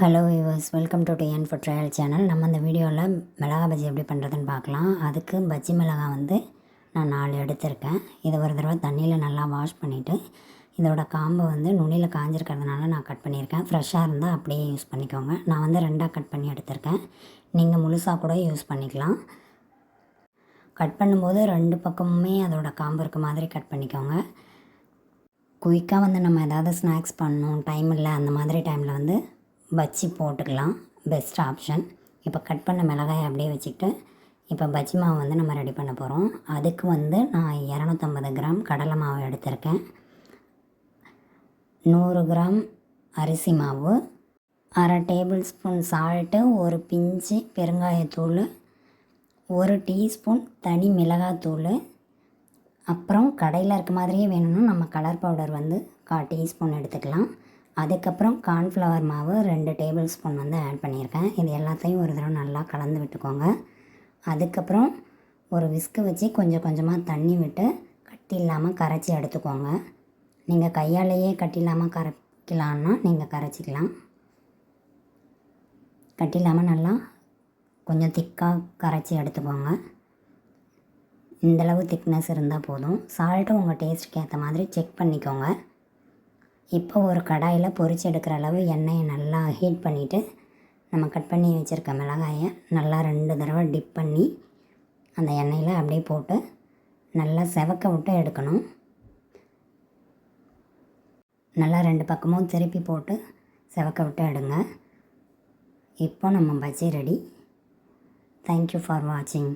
Hello viewers, welcome to TN food trial channel. நம்ம இந்த வீடியோவில் மிளகா பஜ்ஜி எப்படி பண்ணுறதுன்னு பார்க்கலாம். அதுக்கு பஜ்ஜி மிளகாய் நான் 4 எடுத்திருக்கேன். இதை ஒரு தடவை தண்ணியில் நல்லா வாஷ் பண்ணிவிட்டு இதோட காம்பை நுனியில் காஞ்சிருக்கிறதுனால நான் கட் பண்ணியிருக்கேன். ஃப்ரெஷ்ஷாக இருந்தால் அப்படியே யூஸ் பண்ணிக்கோங்க. நான் 2ஆக கட் பண்ணி எடுத்திருக்கேன். நீங்கள் முழுசாக கூட யூஸ் பண்ணிக்கலாம். கட் பண்ணும்போது 2 பக்கமுமே அதோட காம்பு இருக்க மாதிரி கட் பண்ணிக்கோங்க. குயிக்காக நம்ம ஏதாவது ஸ்நாக்ஸ் பண்ணணும், டைம் இல்லை, அந்த மாதிரி டைமில் பஜ்ஜி போட்டுக்கலாம். Best option. இப்போ கட் பண்ண மிளகாயை அப்படியே வச்சுக்கிட்டு இப்போ பஜ்ஜி மாவு நம்ம ரெடி பண்ண போகிறோம். அதுக்கு நான் 250 கிராம் கடலை மாவு எடுத்திருக்கேன். 100 கிராம் அரிசி மாவு, 1/2 டேபிள் ஸ்பூன் சால்ட்டு, ஒரு பிஞ்சு பெருங்காயத்தூள், 1 டீஸ்பூன் தனி மிளகாத்தூள், அப்புறம் கடையில் இருக்க மாதிரியே வேணும்னா நம்ம கலர் பவுடர் 1/4 டீஸ்பூன் எடுத்துக்கலாம். அதுக்கப்புறம் கார்ன்ஃப்ளவர் மாவு 2 டேபிள் ஸ்பூன் ஆட் பண்ணியிருக்கேன். இது எல்லாத்தையும் ஒரு தடவை நல்லா கலந்து விட்டுக்கோங்க. அதுக்கப்புறம் ஒரு விஸ்கு வச்சு கொஞ்சம் கொஞ்சமாக தண்ணி விட்டு கட்டி இல்லாமல் கரைச்சி எடுத்துக்கோங்க. நீங்கள் கையாலேயே கட்டி இல்லாமல் கரைக்கலான்னா நீங்கள் கரைச்சிக்கலாம். கட்டி இல்லாமல் நல்லா கொஞ்சம் திக்காக கரைச்சி எடுத்துக்கோங்க. இந்தளவு திக்னஸ் இருந்தால் போதும். சால்ட்டும் உங்கள் டேஸ்ட்டுக்கு ஏற்ற மாதிரி செக் பண்ணிக்கோங்க. இப்போ ஒரு கடாயில் பொரிச்சு எடுக்கிற அளவு எண்ணெயை நல்லா ஹீட் பண்ணிவிட்டு நம்ம கட் பண்ணி வச்சுருக்க மிளகாயை நல்லா 2 தடவை டிப் பண்ணி அந்த எண்ணெயில் அப்படியே போட்டு நல்லா செவக்க விட்டு எடுக்கணும். நல்லா 2 பக்கமும் திருப்பி போட்டு செவக்க விட்டு எடுங்க. இப்போ நம்ம பஜ்ஜி ரெடி. தேங்க்யூ ஃபார் வாட்சிங்.